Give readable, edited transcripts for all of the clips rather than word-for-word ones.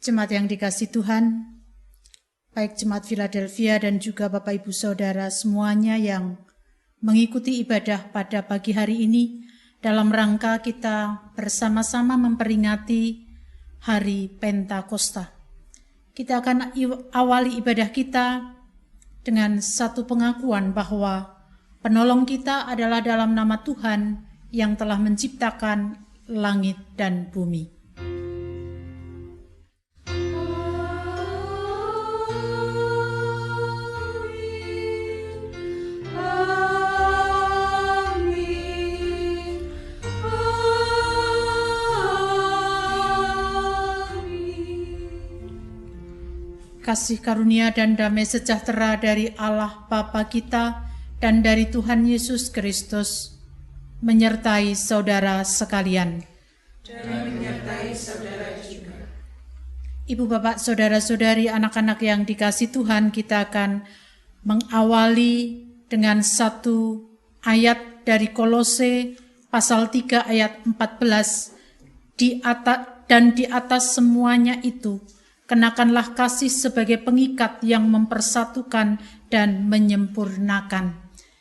Jemaat yang dikasihi Tuhan, baik Jemaat Philadelphia dan juga Bapak Ibu Saudara semuanya yang mengikuti ibadah pada pagi hari ini dalam rangka kita bersama-sama memperingati Hari Pentakosta. Kita akan awali ibadah kita dengan satu pengakuan bahwa penolong kita adalah dalam nama Tuhan yang telah menciptakan langit dan bumi. Kasih karunia dan damai sejahtera dari Allah Bapa kita dan dari Tuhan Yesus Kristus menyertai saudara sekalian. Dan menyertai saudara juga. Ibu bapak, saudara-saudari, anak-anak yang dikasihi Tuhan, kita akan mengawali dengan satu ayat dari Kolose pasal 3 ayat 14. Dan di atas semuanya itu, kenakanlah kasih sebagai pengikat yang mempersatukan dan menyempurnakan.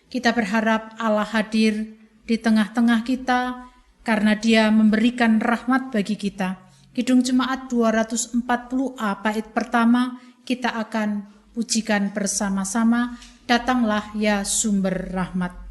Kita berharap Allah hadir di tengah-tengah kita karena Dia memberikan rahmat bagi kita. Kidung Jemaat 240A bait pertama kita akan pujikan bersama-sama. Datanglah ya sumber rahmat.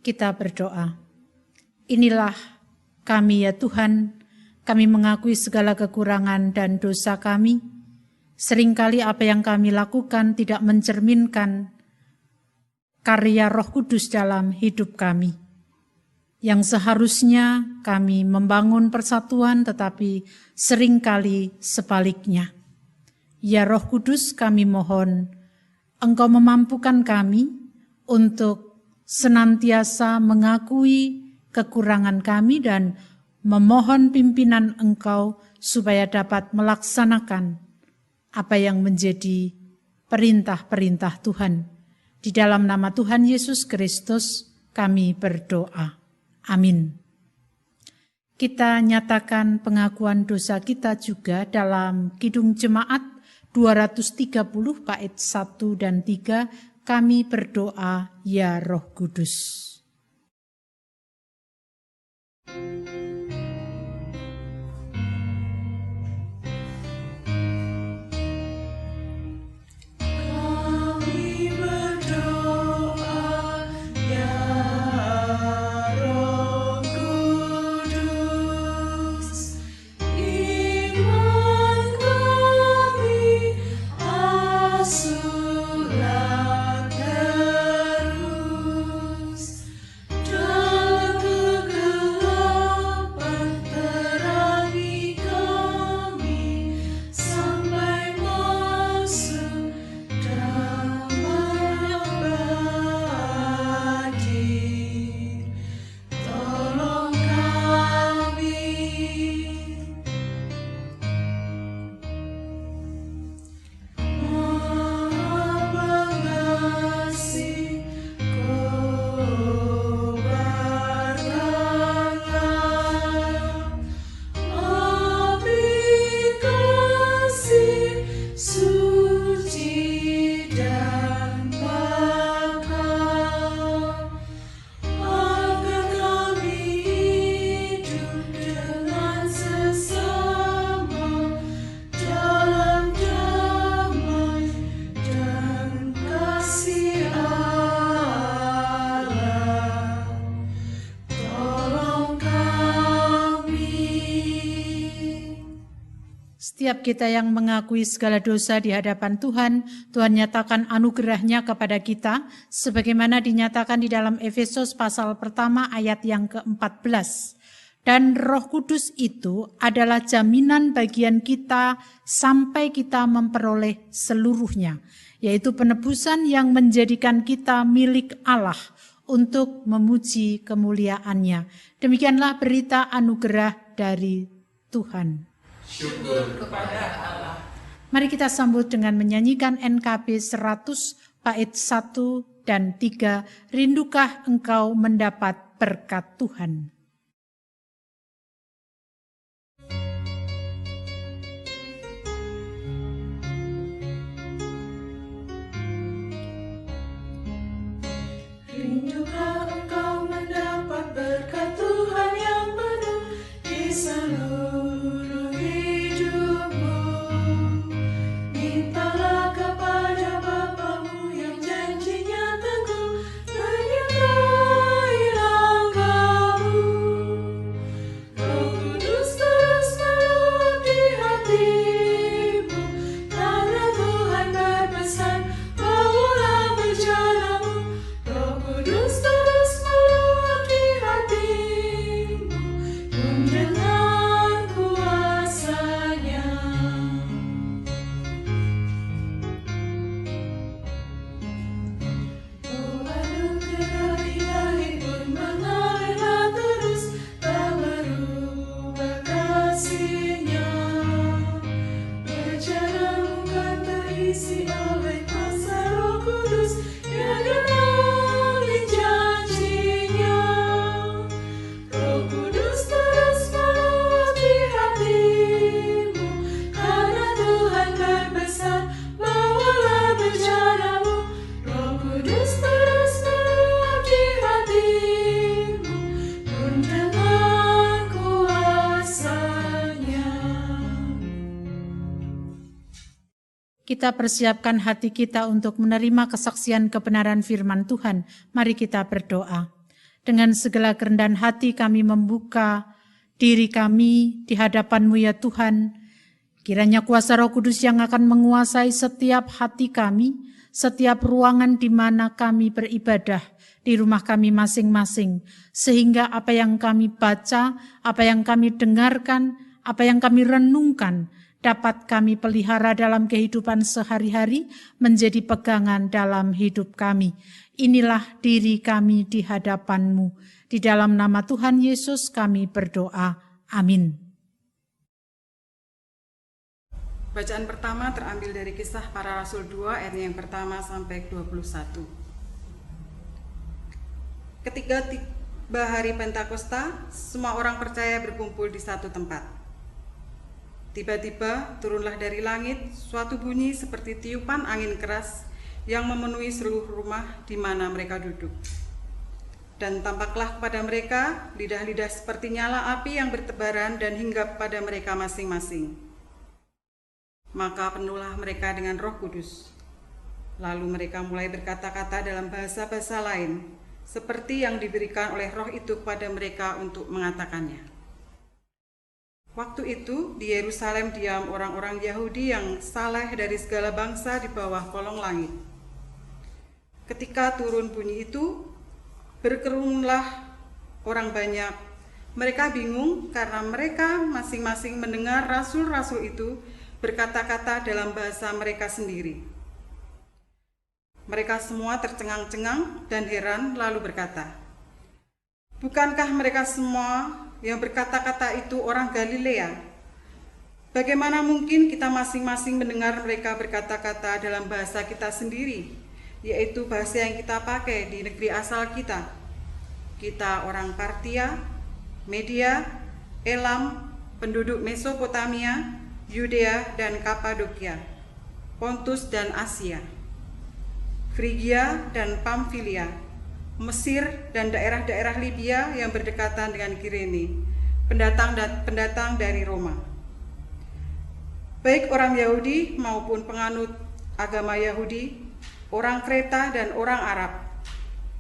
Kita berdoa. Inilah kami ya Tuhan, kami mengakui segala kekurangan dan dosa kami. Seringkali apa yang kami lakukan tidak mencerminkan karya Roh Kudus dalam hidup kami. Yang seharusnya kami membangun persatuan tetapi seringkali sebaliknya. Ya Roh Kudus, kami mohon Engkau memampukan kami untuk senantiasa mengakui kekurangan kami dan memohon pimpinan Engkau supaya dapat melaksanakan apa yang menjadi perintah-perintah Tuhan. Di dalam nama Tuhan Yesus Kristus kami berdoa. Amin. Kita nyatakan pengakuan dosa kita juga dalam Kidung Jemaat 230 bait 1 dan 3. Kami berdoa, ya Roh Kudus. Setiap kita yang mengakui segala dosa di hadapan Tuhan, Tuhan nyatakan anugerah-Nya kepada kita, sebagaimana dinyatakan di dalam Efesus pasal pertama ayat yang ke-14. Dan Roh Kudus itu adalah jaminan bagian kita sampai kita memperoleh seluruhnya, yaitu penebusan yang menjadikan kita milik Allah untuk memuji kemuliaan-Nya. Demikianlah berita anugerah dari Tuhan. Syukur kepada Allah. Mari kita sambut dengan menyanyikan NKB 100 bait 1 dan 3, Rindukah engkau mendapat berkat Tuhan? Rindukah engkau mendapat berkat Tuhan yang penuh di seluruh hidupmu? Mintalah kepada Bapamu yang janjinya teguh menyertai langkahmu. Roh Kudus terus meluap di hatimu, karena Tuhan berpesan, bawalah berjalanmu. Roh Kudus terus meluap di hatimu, dengan kuasa-Nya. Oh, anugerah ilahi pun mengalirlah terus, tak berubah kasih-Nya. Rencanamu kan terisi oleh kuasa Roh Kudus yang genapi janji-Nya. Roh Kudus terus meluap di hatimu, karena Tuhan berpesan, bawalah berjalanmu. Roh Kudus terus meluap di hatimu, dengan kuasa-Nya. Kita persiapkan hati kita untuk menerima kesaksian kebenaran firman Tuhan. Mari kita berdoa. Dengan segala kerendahan hati kami membuka diri kami di hadapan-Mu ya Tuhan. Kiranya kuasa Roh Kudus yang akan menguasai setiap hati kami, setiap ruangan di mana kami beribadah, di rumah kami masing-masing. Sehingga apa yang kami baca, apa yang kami dengarkan, apa yang kami renungkan, dapat kami pelihara dalam kehidupan sehari-hari, menjadi pegangan dalam hidup kami. Inilah diri kami di hadapan-Mu. Di dalam nama Tuhan Yesus kami berdoa. Amin. Bacaan pertama terambil dari Kisah Para Rasul 2 ayat yang pertama sampai 21. Ketika tiba hari Pentakosta, semua orang percaya berkumpul di satu tempat. Tiba-tiba turunlah dari langit suatu bunyi seperti tiupan angin keras yang memenuhi seluruh rumah di mana mereka duduk. Dan tampaklah kepada mereka lidah-lidah seperti nyala api yang bertebaran dan hinggap pada mereka masing-masing. Maka penuhlah mereka dengan Roh Kudus. Lalu mereka mulai berkata-kata dalam bahasa-bahasa lain, seperti yang diberikan oleh Roh itu kepada mereka untuk mengatakannya. Waktu itu di Yerusalem diam orang-orang Yahudi yang saleh dari segala bangsa di bawah kolong langit. Ketika turun bunyi itu, berkerumunlah orang banyak. Mereka bingung karena mereka masing-masing mendengar rasul-rasul itu berkata-kata dalam bahasa mereka sendiri. Mereka semua tercengang-cengang dan heran lalu berkata, "Bukankah mereka semua yang berkata-kata itu orang Galilea? Bagaimana mungkin kita masing-masing mendengar mereka berkata-kata dalam bahasa kita sendiri, yaitu bahasa yang kita pakai di negeri asal kita? Kita orang Partia, Media, Elam, penduduk Mesopotamia, Yudea dan Kapadokia, Pontus dan Asia, Frigia dan Pamfilia, Mesir dan daerah-daerah Libya yang berdekatan dengan Kirene, pendatang dari Roma. Baik orang Yahudi maupun penganut agama Yahudi, orang Kreta dan orang Arab.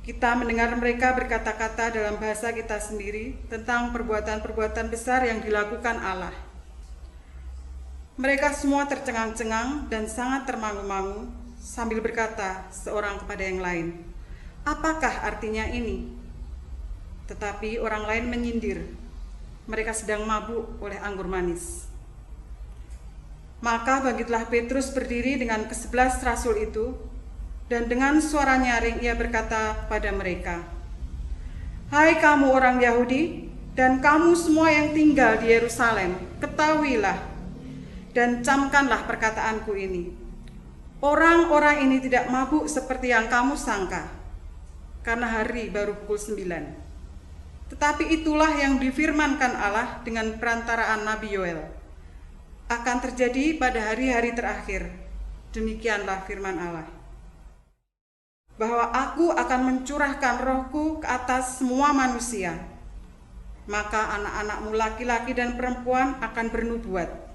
Kita mendengar mereka berkata-kata dalam bahasa kita sendiri tentang perbuatan-perbuatan besar yang dilakukan Allah. Mereka semua tercengang-cengang dan sangat termangu-mangu sambil berkata seorang kepada yang lain, "Apakah artinya ini?" Tetapi orang lain menyindir, mereka sedang mabuk oleh anggur manis. Maka bangkitlah Petrus berdiri dengan ke-11 rasul itu, dan dengan suara nyaring ia berkata pada mereka, "Hai kamu orang Yahudi, dan kamu semua yang tinggal di Yerusalem, ketahuilah dan camkanlah perkataanku ini. Orang-orang ini tidak mabuk seperti yang kamu sangka, karena hari baru pukul 9. Tetapi itulah yang difirmankan Allah dengan perantaraan Nabi Yoel. Akan terjadi pada hari-hari terakhir. Demikianlah firman Allah. Bahwa aku akan mencurahkan rohku ke atas semua manusia. Maka anak-anakmu laki-laki dan perempuan akan bernubuat.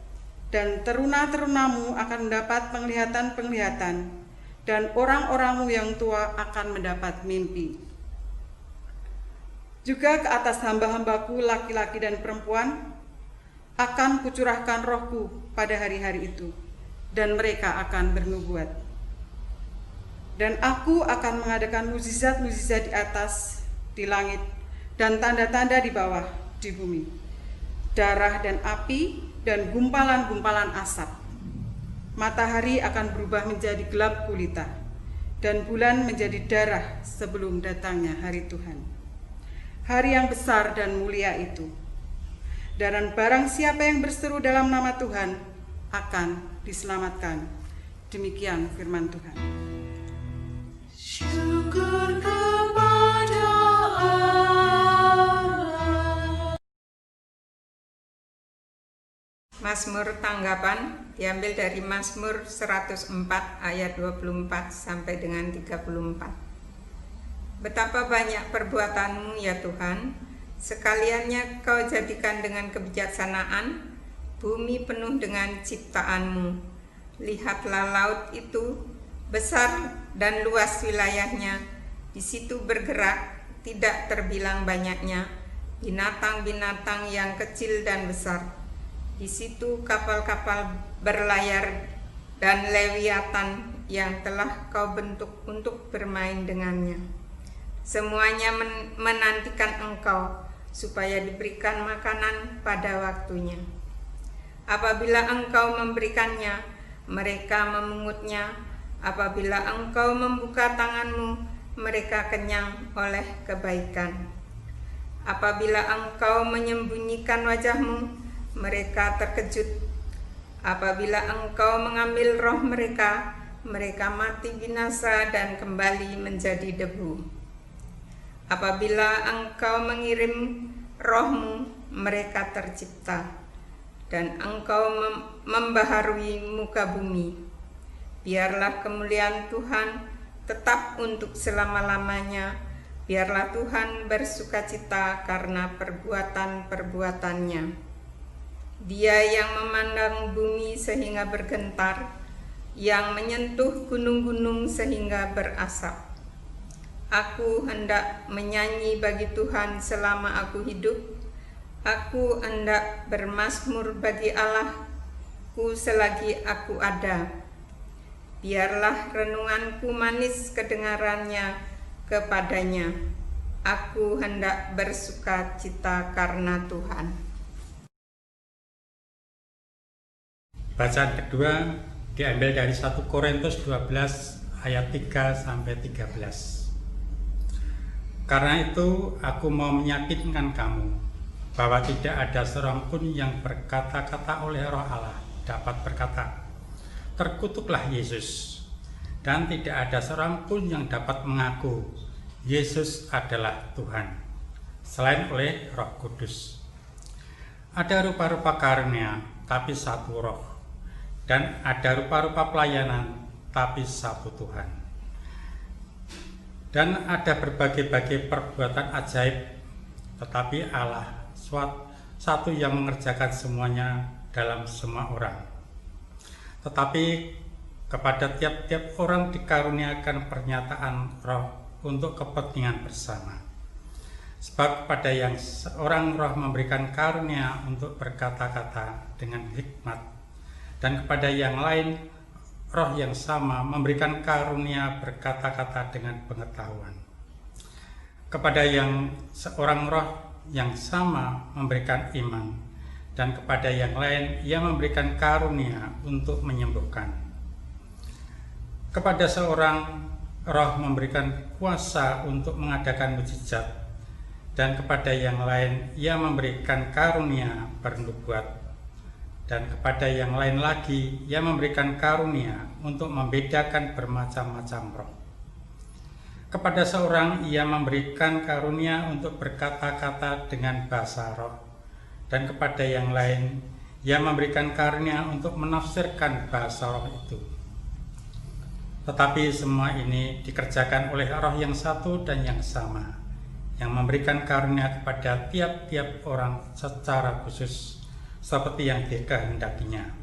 Dan teruna-terunamu akan mendapat penglihatan-penglihatan. Dan orang-orangmu yang tua akan mendapat mimpi. Juga ke atas hamba-hambaku laki-laki dan perempuan akan kucurahkan rohku pada hari-hari itu, dan mereka akan bernubuat. Dan aku akan mengadakan mukjizat-mukjizat di atas, di langit, dan tanda-tanda di bawah, di bumi. Darah dan api, dan gumpalan-gumpalan asap. Matahari akan berubah menjadi gelap gulita, dan bulan menjadi darah sebelum datangnya hari Tuhan. Hari yang besar dan mulia itu. Dan barang siapa yang berseru dalam nama Tuhan akan diselamatkan. Demikian firman Tuhan. Syukur kepada Allah. Mazmur tanggapan diambil dari Mazmur 104 ayat 24 sampai dengan 34. Betapa banyak perbuatanmu ya Tuhan, sekaliannya kau jadikan dengan kebijaksanaan, bumi penuh dengan ciptaanmu. Lihatlah laut itu, besar dan luas wilayahnya, di situ bergerak, tidak terbilang banyaknya, binatang-binatang yang kecil dan besar. Di situ kapal-kapal berlayar dan lewiatan yang telah kau bentuk untuk bermain dengannya. Semuanya menantikan engkau, supaya diberikan makanan pada waktunya. Apabila engkau memberikannya, mereka memungutnya. Apabila engkau membuka tanganmu, mereka kenyang oleh kebaikan. Apabila engkau menyembunyikan wajahmu, mereka terkejut. Apabila engkau mengambil roh mereka, mereka mati binasa dan kembali menjadi debu. Apabila engkau mengirim rohmu, mereka tercipta, dan engkau membaharui muka bumi. Biarlah kemuliaan Tuhan tetap untuk selama-lamanya. Biarlah Tuhan bersukacita karena perbuatan-perbuatannya. Dia yang memandang bumi sehingga bergentar, yang menyentuh gunung-gunung sehingga berasap. Aku hendak menyanyi bagi Tuhan selama aku hidup. Aku hendak bermazmur bagi Allahku selagi aku ada. Biarlah renunganku manis kedengarannya kepadanya. Aku hendak bersuka cita karena Tuhan. Bacaan kedua diambil dari 1 Korintus 12 ayat 3 sampai 13. Karena itu aku mau meyakinkan kamu bahwa tidak ada seorang pun yang berkata-kata oleh Roh Allah dapat berkata, "Terkutuklah Yesus," dan tidak ada seorang pun yang dapat mengaku Yesus adalah Tuhan selain oleh Roh Kudus. Ada rupa-rupa karunia, tapi satu Roh, dan ada rupa-rupa pelayanan, tapi satu Tuhan. Dan ada berbagai-bagai perbuatan ajaib, tetapi Allah satu yang mengerjakan semuanya dalam semua orang. Tetapi kepada tiap-tiap orang dikaruniakan pernyataan Roh untuk kepentingan bersama. Sebab kepada yang seorang Roh memberikan karunia untuk berkata-kata dengan hikmat, dan kepada yang lain Roh yang sama memberikan karunia berkata-kata dengan pengetahuan. Kepada yang seorang Roh yang sama memberikan iman, dan kepada yang lain Ia memberikan karunia untuk menyembuhkan. Kepada seorang Roh memberikan kuasa untuk mengadakan mukjizat, dan kepada yang lain Ia memberikan karunia bernubuat. Dan kepada yang lain lagi, Ia memberikan karunia untuk membedakan bermacam-macam roh. Kepada seorang Ia memberikan karunia untuk berkata-kata dengan bahasa roh. Dan kepada yang lain, Ia memberikan karunia untuk menafsirkan bahasa roh itu. Tetapi semua ini dikerjakan oleh Roh yang satu dan yang sama, yang memberikan karunia kepada tiap-tiap orang secara khusus, seperti yang dikehendakinya.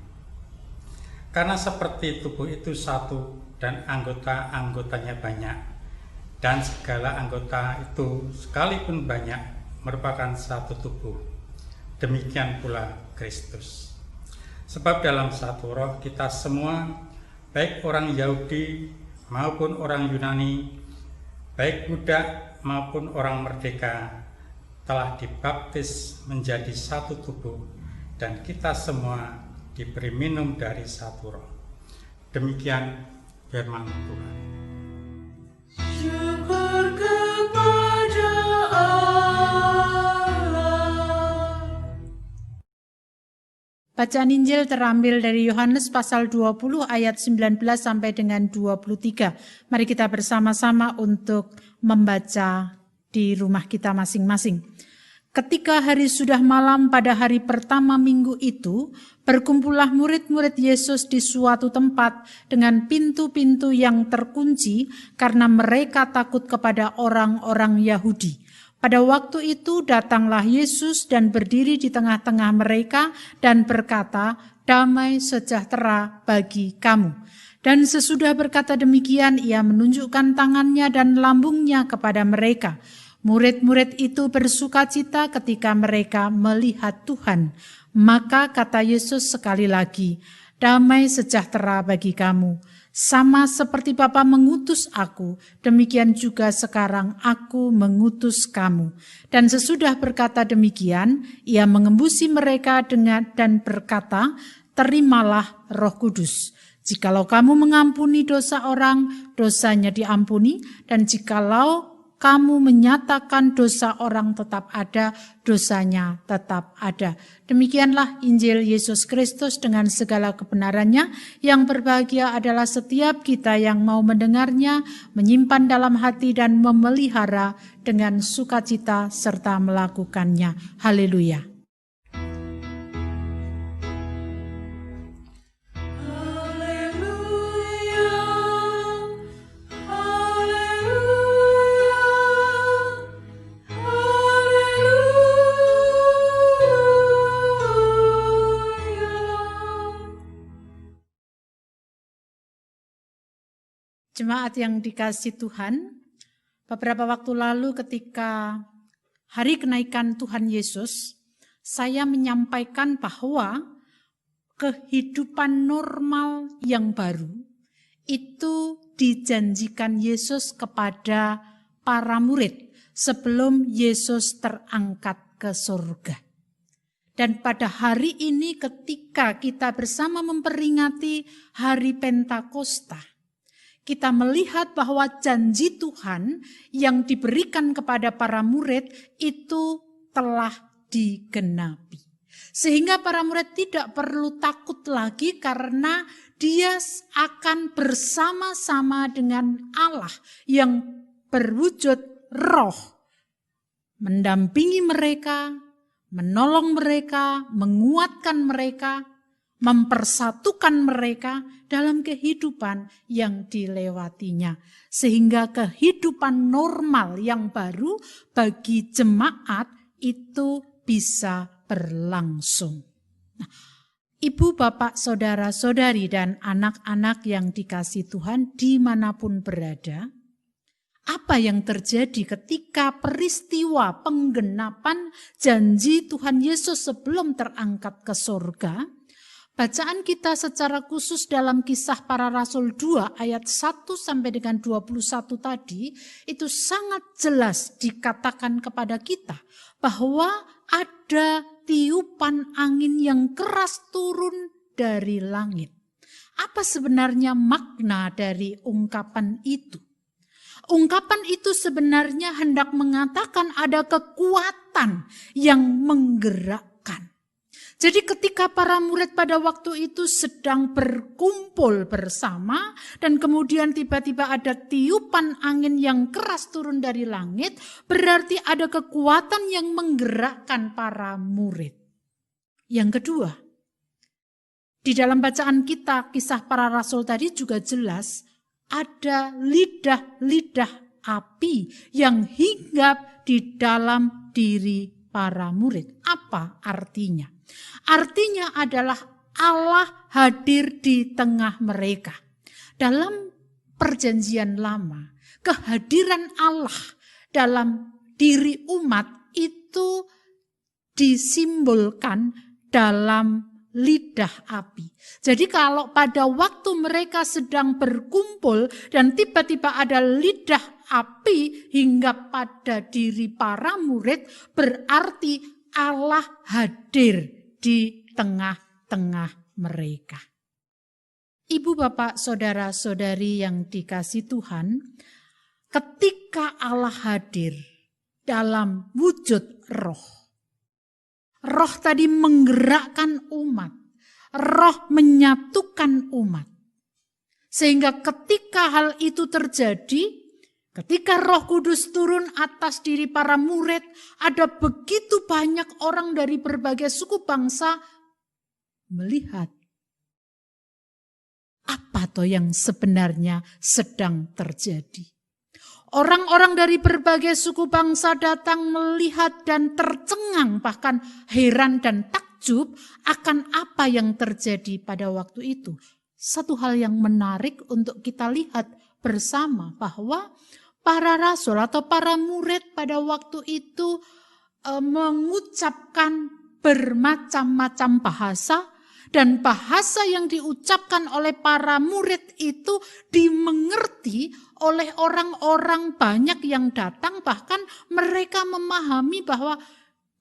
Karena seperti tubuh itu satu dan anggota-anggotanya banyak, dan segala anggota itu sekalipun banyak merupakan satu tubuh, demikian pula Kristus. Sebab dalam satu roh kita semua, baik orang Yahudi maupun orang Yunani, baik budak maupun orang merdeka, telah dibaptis menjadi satu tubuh, dan kita semua diberi minum dari satu roh. Demikian firman Tuhan. Syukur kepada Allah. Bacaan Injil terambil dari Yohanes pasal 20 ayat 19 sampai dengan 23. Mari kita bersama-sama untuk membaca di rumah kita masing-masing. Ketika hari sudah malam pada hari pertama minggu itu, berkumpullah murid-murid Yesus di suatu tempat dengan pintu-pintu yang terkunci karena mereka takut kepada orang-orang Yahudi. Pada waktu itu datanglah Yesus dan berdiri di tengah-tengah mereka dan berkata, "Damai sejahtera bagi kamu." Dan sesudah berkata demikian, Ia menunjukkan tangannya dan lambungnya kepada mereka. Murid-murid itu bersukacita ketika mereka melihat Tuhan. Maka kata Yesus sekali lagi, "Damai sejahtera bagi kamu. Sama seperti Bapa mengutus aku, demikian juga sekarang aku mengutus kamu." Dan sesudah berkata demikian, Ia mengembusi mereka dan berkata, "Terimalah Roh Kudus. Jikalau kamu mengampuni dosa orang, dosanya diampuni, dan jikalau kamu menyatakan dosa orang tetap ada, dosanya tetap ada." Demikianlah Injil Yesus Kristus dengan segala kebenarannya. Yang berbahagia adalah setiap kita yang mau mendengarnya, menyimpan dalam hati dan memelihara dengan sukacita serta melakukannya. Haleluya. Jemaat yang dikasihi Tuhan, beberapa waktu lalu ketika hari kenaikan Tuhan Yesus, saya menyampaikan bahwa kehidupan normal yang baru itu dijanjikan Yesus kepada para murid sebelum Yesus terangkat ke surga. Dan pada hari ini ketika kita bersama memperingati hari Pentakosta, kita melihat bahwa janji Tuhan yang diberikan kepada para murid itu telah digenapi. Sehingga para murid tidak perlu takut lagi karena dia akan bersama-sama dengan Allah yang berwujud roh. Mendampingi mereka, menolong mereka, menguatkan mereka, mempersatukan mereka dalam kehidupan yang dilewatinya. Sehingga kehidupan normal yang baru bagi jemaat itu bisa berlangsung. Nah, Ibu, Bapak, Saudara-saudari, dan anak-anak yang dikasihi Tuhan dimanapun berada, apa yang terjadi ketika peristiwa penggenapan janji Tuhan Yesus sebelum terangkat ke surga? Bacaan kita secara khusus dalam Kisah Para Rasul 2 ayat 1 sampai dengan 21 tadi itu sangat jelas dikatakan kepada kita bahwa ada tiupan angin yang keras turun dari langit. Apa sebenarnya makna dari ungkapan itu? Ungkapan itu sebenarnya hendak mengatakan ada kekuatan yang menggerakkan. Jadi ketika para murid pada waktu itu sedang berkumpul bersama dan kemudian tiba-tiba ada tiupan angin yang keras turun dari langit, berarti ada kekuatan yang menggerakkan para murid. Yang kedua, di dalam bacaan kita Kisah Para Rasul tadi juga jelas ada lidah-lidah api yang hinggap di dalam diri para murid. Apa artinya? Artinya adalah Allah hadir di tengah mereka. Dalam perjanjian lama, kehadiran Allah dalam diri umat itu disimbolkan dalam lidah api. Jadi kalau pada waktu mereka sedang berkumpul dan tiba-tiba ada lidah api hingga pada diri para murid, berarti Allah hadir di tengah-tengah mereka. Ibu, bapak, saudara-saudari yang dikasihi Tuhan, ketika Allah hadir dalam wujud roh, roh tadi menggerakkan umat, roh menyatukan umat. Sehingga ketika hal itu terjadi, ketika Roh Kudus turun atas diri para murid, ada begitu banyak orang dari berbagai suku bangsa melihat apa toh yang sebenarnya sedang terjadi. Orang-orang dari berbagai suku bangsa datang melihat dan tercengang, bahkan heran dan takjub akan apa yang terjadi pada waktu itu. Satu hal yang menarik untuk kita lihat bersama bahwa para rasul atau para murid pada waktu itu mengucapkan bermacam-macam bahasa, dan bahasa yang diucapkan oleh para murid itu dimengerti oleh orang-orang banyak yang datang, bahkan mereka memahami bahwa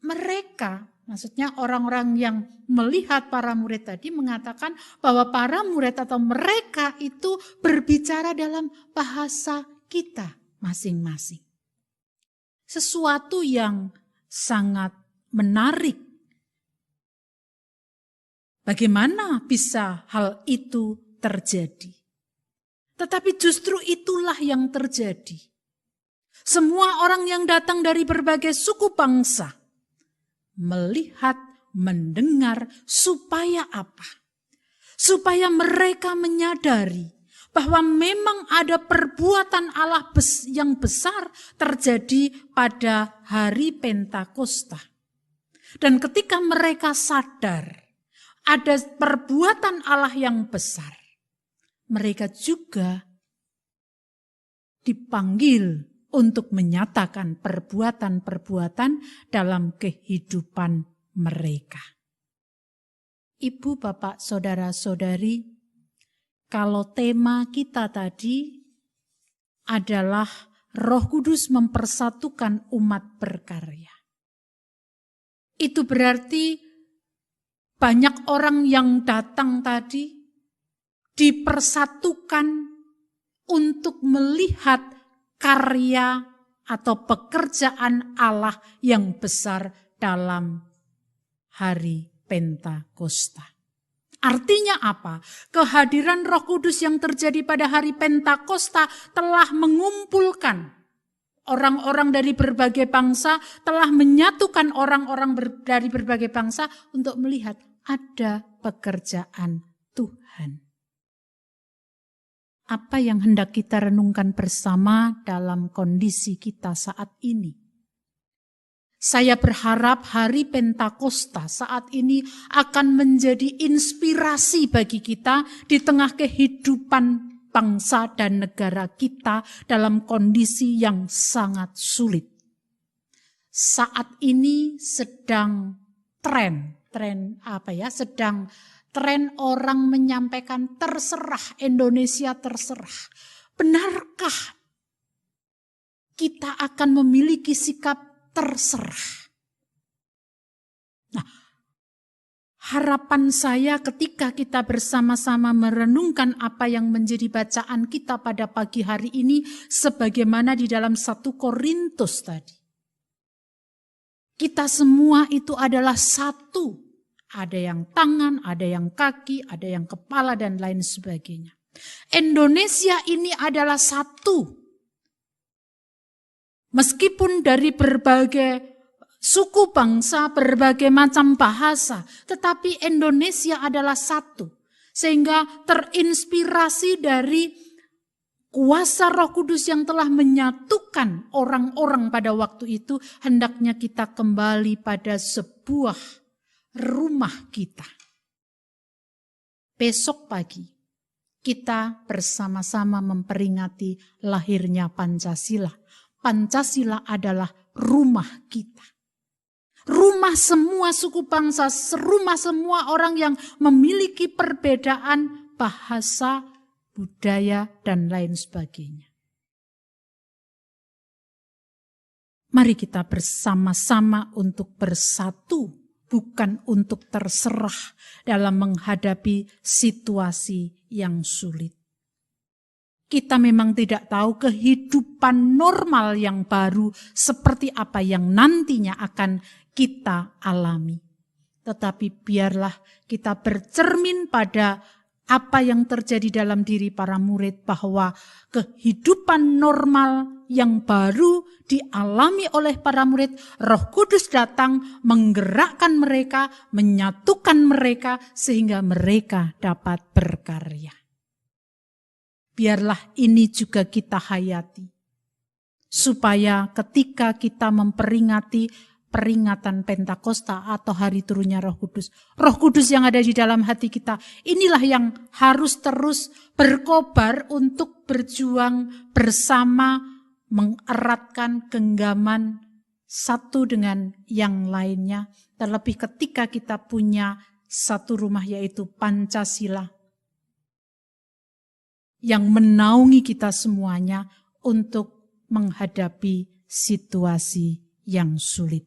mereka, maksudnya orang-orang yang melihat para murid tadi mengatakan bahwa para murid atau mereka itu berbicara dalam bahasa kita masing-masing. Sesuatu yang sangat menarik. Bagaimana bisa hal itu terjadi? Tetapi justru itulah yang terjadi. Semua orang yang datang dari berbagai suku bangsa melihat, mendengar, supaya apa? Supaya mereka menyadari bahwa memang ada perbuatan Allah yang besar terjadi pada hari Pentakosta. Dan ketika mereka sadar ada perbuatan Allah yang besar, mereka juga dipanggil untuk menyatakan perbuatan-perbuatan dalam kehidupan mereka. Ibu, bapak, saudara-saudari, kalau tema kita tadi adalah Roh Kudus mempersatukan umat berkarya, itu berarti banyak orang yang datang tadi dipersatukan untuk melihat karya atau pekerjaan Allah yang besar dalam hari Pentakosta. Artinya apa? Kehadiran Roh Kudus yang terjadi pada hari Pentakosta telah mengumpulkan orang-orang dari berbagai bangsa, telah menyatukan orang-orang dari berbagai bangsa untuk melihat ada pekerjaan Tuhan. Apa yang hendak kita renungkan bersama dalam kondisi kita saat ini? Saya berharap hari Pentakosta saat ini akan menjadi inspirasi bagi kita di tengah kehidupan bangsa dan negara kita dalam kondisi yang sangat sulit. Saat ini sedang sedang tren orang menyampaikan terserah, Indonesia terserah. Benarkah kita akan memiliki sikap terserah? Nah, harapan saya ketika kita bersama-sama merenungkan apa yang menjadi bacaan kita pada pagi hari ini, sebagaimana di dalam 1 Korintus tadi. Kita semua itu adalah satu. Ada yang tangan, ada yang kaki, ada yang kepala, dan lain sebagainya. Indonesia ini adalah satu. Meskipun dari berbagai suku bangsa, berbagai macam bahasa, tetapi Indonesia adalah satu. Sehingga terinspirasi dari kuasa Roh Kudus yang telah menyatukan orang-orang pada waktu itu, hendaknya kita kembali pada sebuah rumah kita. Besok pagi kita bersama-sama memperingati lahirnya Pancasila. Pancasila adalah rumah kita. Rumah semua suku bangsa, rumah semua orang yang memiliki perbedaan bahasa, budaya, dan lain sebagainya. Mari kita bersama-sama untuk bersatu, bukan untuk terserah dalam menghadapi situasi yang sulit. Kita memang tidak tahu kehidupan normal yang baru seperti apa yang nantinya akan kita alami. Tetapi biarlah kita bercermin pada apa yang terjadi dalam diri para murid, bahwa kehidupan normal yang baru dialami oleh para murid, Roh Kudus datang menggerakkan mereka, menyatukan mereka sehingga mereka dapat berkarya. Biarlah ini juga kita hayati, supaya ketika kita memperingati peringatan Pentakosta atau hari turunnya Roh Kudus yang ada di dalam hati kita, inilah yang harus terus berkobar untuk berjuang bersama, mengeratkan genggaman satu dengan yang lainnya, terlebih ketika kita punya satu rumah, yaitu Pancasila, yang menaungi kita semuanya untuk menghadapi situasi yang sulit.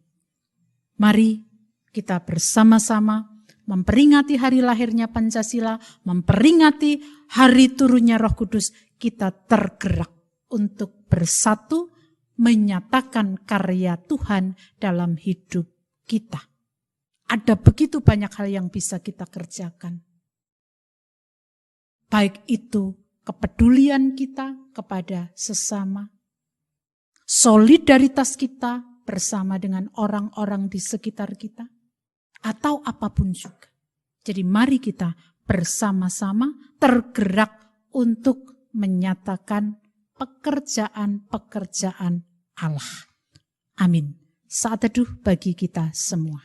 Mari kita bersama-sama memperingati hari lahirnya Pancasila, memperingati hari turunnya Roh Kudus. Kita tergerak untuk bersatu menyatakan karya Tuhan dalam hidup kita. Ada begitu banyak hal yang bisa kita kerjakan. Baik itu kepedulian kita kepada sesama, solidaritas kita bersama dengan orang-orang di sekitar kita, atau apapun juga. Jadi mari kita bersama-sama tergerak untuk menyatakan pekerjaan-pekerjaan Allah. Amin. Saat teduh bagi kita semua.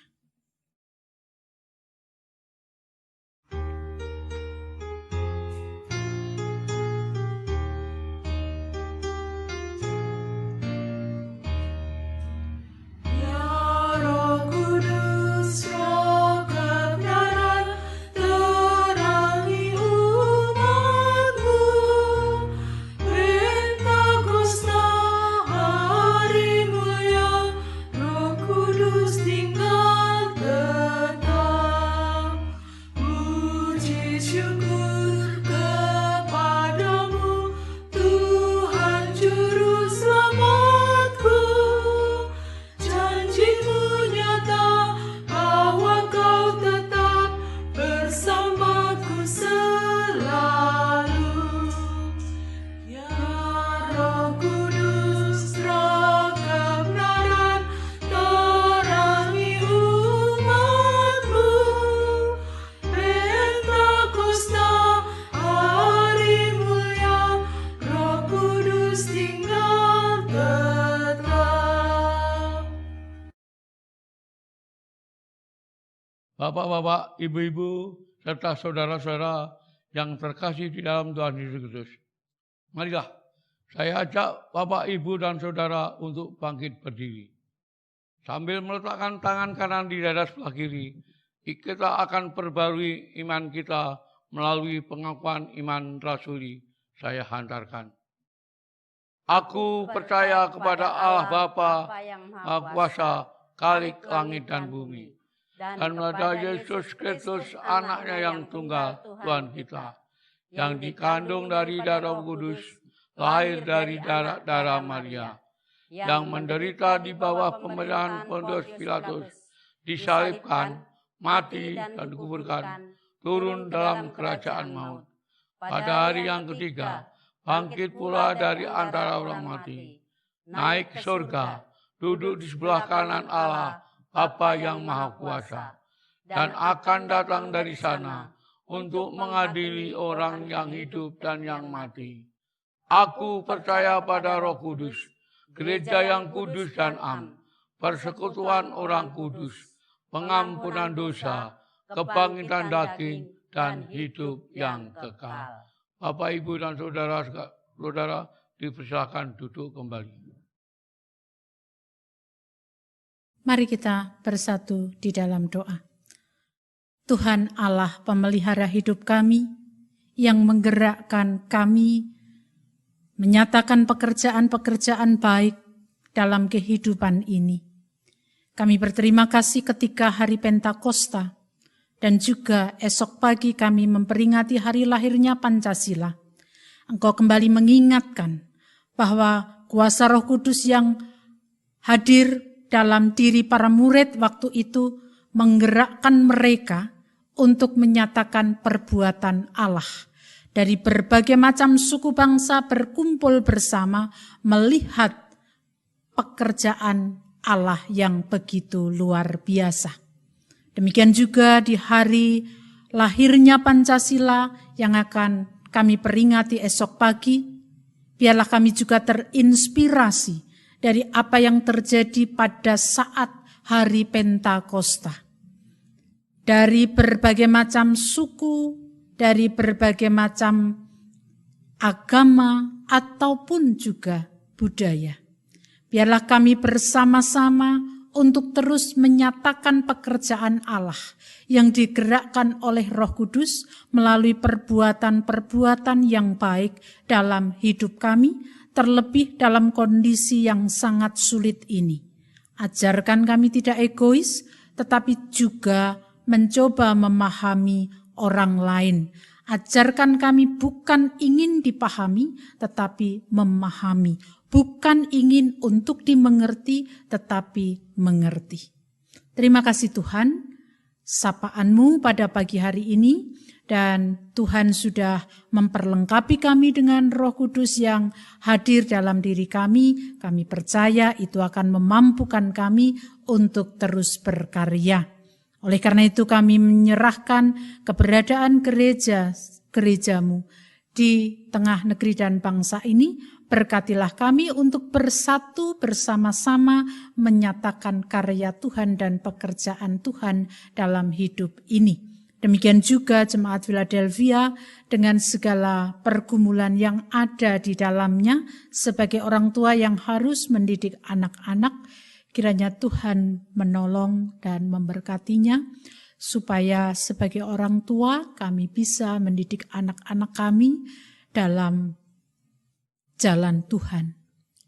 Bapak-bapak, ibu-ibu, serta saudara-saudara yang terkasih di dalam Tuhan Yesus Kristus. Marilah, saya ajak Bapak, Ibu, dan saudara untuk bangkit berdiri. Sambil meletakkan tangan kanan di dada sebelah kiri, kita akan perbarui iman kita melalui pengakuan iman rasuli saya hantarkan. Aku percaya kepada Allah Bapa yang Maha Kuasa, Khalik langit dan bumi, dan kepada Yesus Kristus, anaknya yang tunggal, Tuhan kita, yang dikandung dari darah kudus, lahir dari darah Maria, yang menderita di bawah pemerintahan Pontius Pilatus, disalibkan, mati dan dikuburkan, turun dalam kerajaan maut. Pada hari yang ketiga, bangkit pula dari antara orang mati, naik ke surga, duduk di sebelah kanan Allah, Bapa yang Maha Kuasa, dan akan datang dari sana untuk mengadili orang yang hidup dan yang mati. Aku percaya pada Roh Kudus, gereja yang kudus dan am, persekutuan orang kudus, pengampunan dosa, kebangkitan daging, dan hidup yang kekal. Bapak, Ibu, dan saudara-saudara dipersilakan duduk kembali. Mari kita bersatu di dalam doa. Tuhan Allah pemelihara hidup kami, yang menggerakkan kami, menyatakan pekerjaan-pekerjaan baik dalam kehidupan ini. Kami berterima kasih ketika hari Pentakosta dan juga esok pagi kami memperingati hari lahirnya Pancasila. Engkau kembali mengingatkan bahwa kuasa Roh Kudus yang hadir dalam diri para murid waktu itu menggerakkan mereka untuk menyatakan perbuatan Allah. Dari berbagai macam suku bangsa berkumpul bersama melihat pekerjaan Allah yang begitu luar biasa. Demikian juga di hari lahirnya Pancasila yang akan kami peringati esok pagi, biarlah kami juga terinspirasi dari apa yang terjadi pada saat hari Pentakosta. Dari berbagai macam suku, dari berbagai macam agama ataupun juga budaya. Biarlah kami bersama-sama untuk terus menyatakan pekerjaan Allah yang digerakkan oleh Roh Kudus melalui perbuatan-perbuatan yang baik dalam hidup kami, terlebih dalam kondisi yang sangat sulit ini. Ajarkan kami tidak egois, tetapi juga mencoba memahami orang lain. Ajarkan kami bukan ingin dipahami, tetapi memahami. Bukan ingin untuk dimengerti, tetapi mengerti. Terima kasih Tuhan, sapaan-Mu pada pagi hari ini, dan Tuhan sudah memperlengkapi kami dengan Roh Kudus yang hadir dalam diri kami. Kami percaya itu akan memampukan kami untuk terus berkarya. Oleh karena itu kami menyerahkan keberadaan gereja-Mu di tengah negeri dan bangsa ini. Berkatilah kami untuk bersatu bersama-sama menyatakan karya Tuhan dan pekerjaan Tuhan dalam hidup ini. Demikian juga Jemaat Philadelphia dengan segala pergumulan yang ada di dalamnya sebagai orang tua yang harus mendidik anak-anak. Kiranya Tuhan menolong dan memberkatinya supaya sebagai orang tua kami bisa mendidik anak-anak kami dalam jalan Tuhan.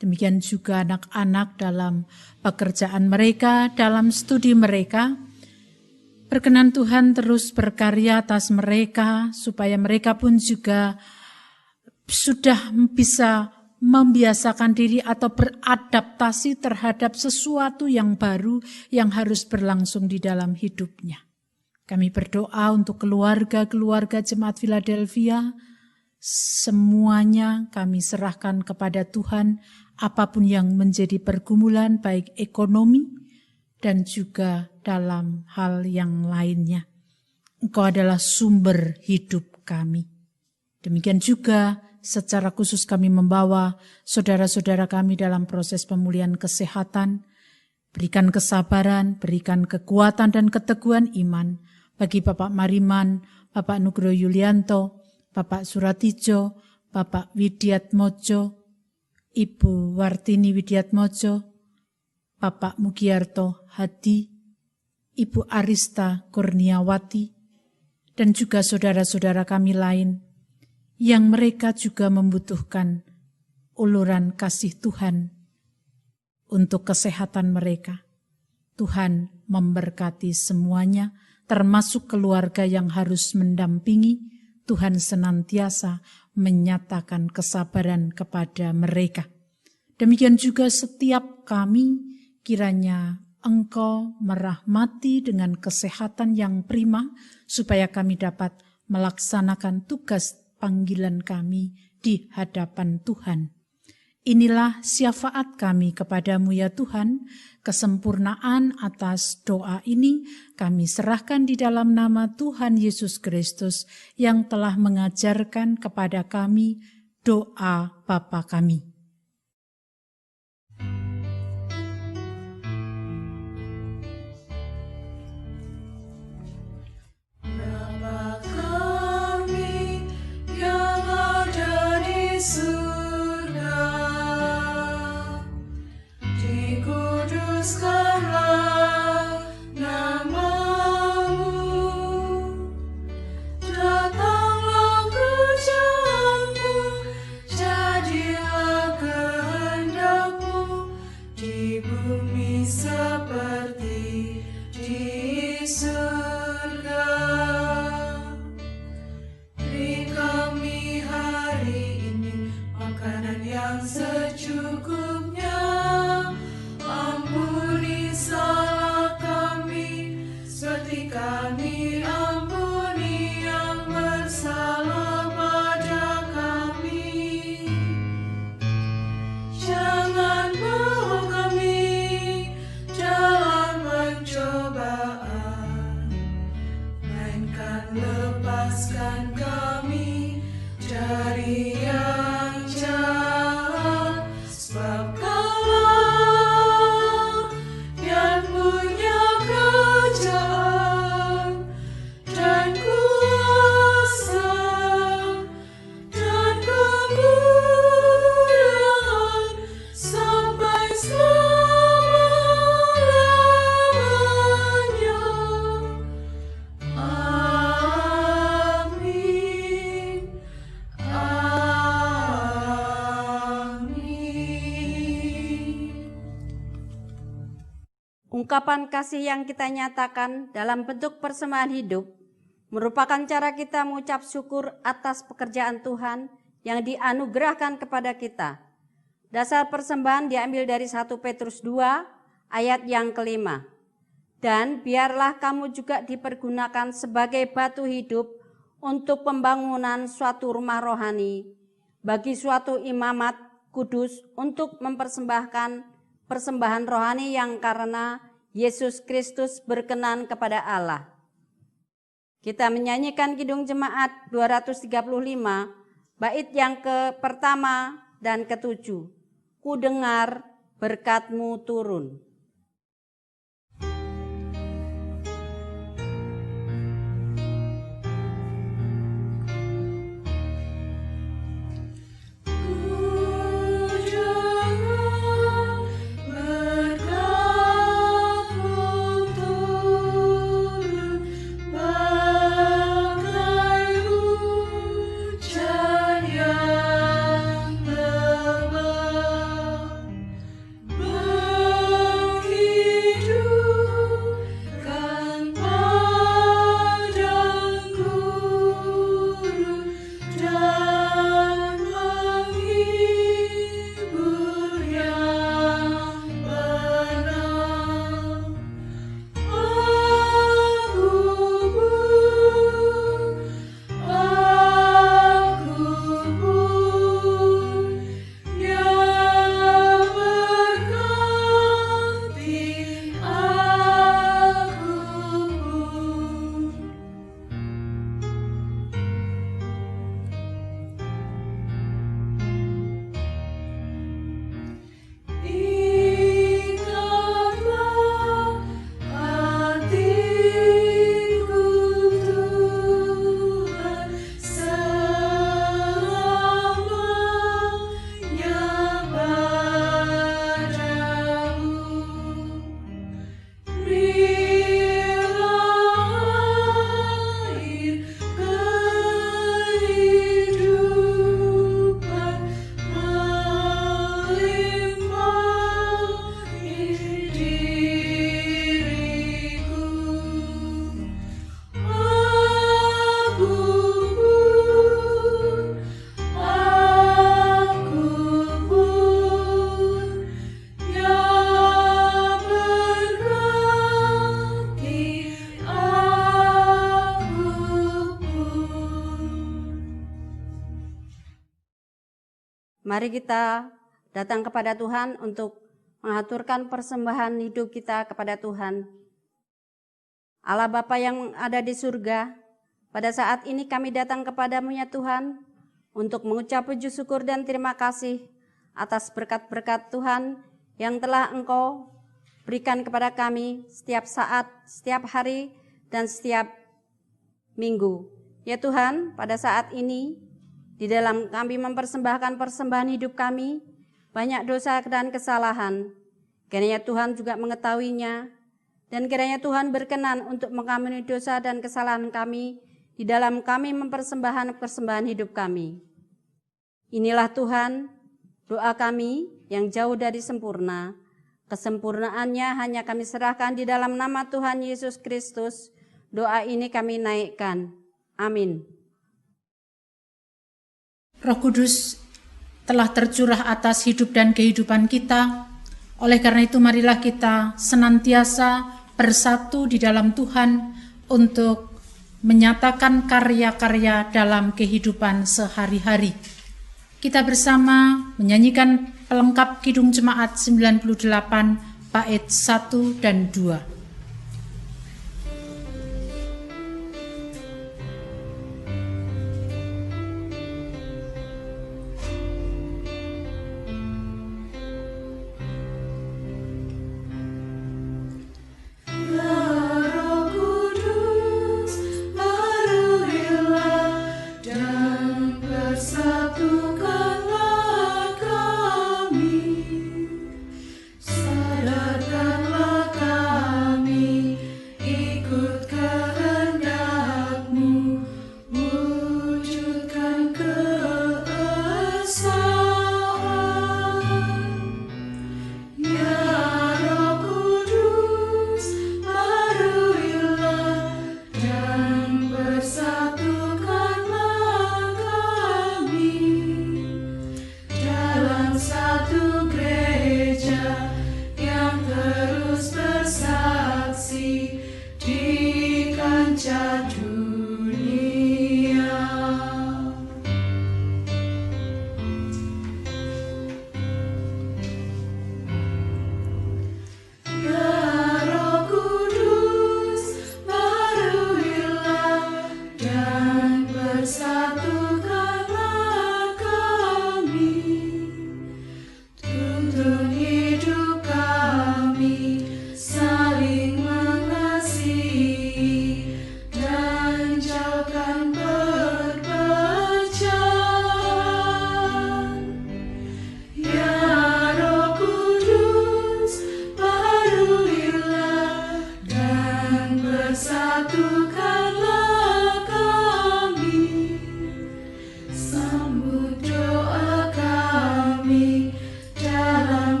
Demikian juga anak-anak dalam pekerjaan mereka, dalam studi mereka. Berkenan Tuhan terus berkarya atas mereka supaya mereka pun juga sudah bisa membiasakan diri atau beradaptasi terhadap sesuatu yang baru yang harus berlangsung di dalam hidupnya. Kami berdoa untuk keluarga-keluarga Jemaat Philadelphia. Semuanya kami serahkan kepada Tuhan, apapun yang menjadi pergumulan baik ekonomi dan juga dalam hal yang lainnya. Engkau adalah sumber hidup kami. Demikian juga secara khusus kami membawa saudara-saudara kami dalam proses pemulihan kesehatan. Berikan kesabaran, berikan kekuatan dan keteguhan iman bagi Bapak Mariman, Bapak Nugroho Yulianto, Bapak Suratijo, Bapak Widiatmojo, Ibu Wartini Widiatmojo, Bapak Mugiarto Hadi, Ibu Arista Kurniawati, dan juga saudara-saudara kami lain yang mereka juga membutuhkan uluran kasih Tuhan untuk kesehatan mereka. Tuhan memberkati semuanya, termasuk keluarga yang harus mendampingi. Tuhan senantiasa menyatakan kesabaran kepada mereka. Demikian juga setiap kami, kiranya Engkau merahmati dengan kesehatan yang prima, supaya kami dapat melaksanakan tugas panggilan kami di hadapan Tuhan. Inilah syafaat kami kepadamu ya Tuhan, kesempurnaan atas doa ini kami serahkan di dalam nama Tuhan Yesus Kristus yang telah mengajarkan kepada kami doa Bapa kami. Bapa kami yang ada di surga, dikuduskanlah nama-Mu, datanglah kerajaan-Mu, jadilah kehendak-Mu di bumi seperti di surga. Beri kami hari ini makanan yang secukupnya. Ampuni salah kami, seperti kami ampuni yang bersalah pada kami. Jangan bawa kami dalam pencobaan, melainkan lepaskan kami dari yang jahat. Sebab Kaulah yang punya kerajaan dan kuasa dan kemuliaan sampai selama-lamanya. Amin. Amin. Ungkapan kasih yang kita nyatakan dalam bentuk persembahan hidup merupakan cara kita mengucap syukur atas pekerjaan Tuhan yang dianugerahkan kepada kita. Dasar persembahan diambil dari 1 Petrus 2 ayat yang kelima. Dan biarlah kamu juga dipergunakan sebagai batu hidup untuk pembangunan suatu rumah rohani, bagi suatu imamat kudus untuk mempersembahkan persembahan rohani yang karena Yesus Kristus berkenan kepada Allah. Kita menyanyikan Kidung Jemaat 235, bait yang ke-1 dan ke-7. Ku dengar berkat-Mu turun. Berkat Mari kita datang kepada Tuhan untuk mengaturkan persembahan hidup kita kepada Tuhan. Allah Bapa yang ada di surga, pada saat ini kami datang kepadamu ya Tuhan, untuk mengucap puji syukur dan terima kasih atas berkat-berkat Tuhan yang telah Engkau berikan kepada kami setiap saat, setiap hari, dan setiap minggu. Ya Tuhan, pada saat ini, di dalam kami mempersembahkan persembahan hidup kami, banyak dosa dan kesalahan. Kiranya Tuhan juga mengetahuinya, dan kiranya Tuhan berkenan untuk mengampuni dosa dan kesalahan kami di dalam kami mempersembahkan persembahan hidup kami. Inilah Tuhan, doa kami yang jauh dari sempurna. Kesempurnaannya hanya kami serahkan di dalam nama Tuhan Yesus Kristus. Doa ini kami naikkan. Amin. Roh Kudus telah tercurah atas hidup dan kehidupan kita. Oleh karena itu marilah kita senantiasa bersatu di dalam Tuhan untuk menyatakan karya-karya dalam kehidupan sehari-hari. Kita bersama menyanyikan pelengkap Kidung Jemaat 98 bait 1 dan 2.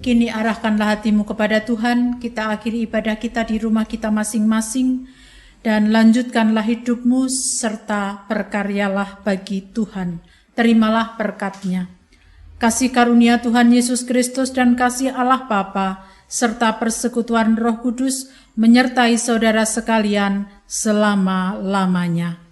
Kini arahkanlah hatimu kepada Tuhan, kita akhiri ibadah kita di rumah kita masing-masing, dan lanjutkanlah hidupmu serta berkaryalah bagi Tuhan. Terimalah berkat-Nya. Kasih karunia Tuhan Yesus Kristus dan kasih Allah Bapa serta persekutuan Roh Kudus menyertai saudara sekalian selama-lamanya.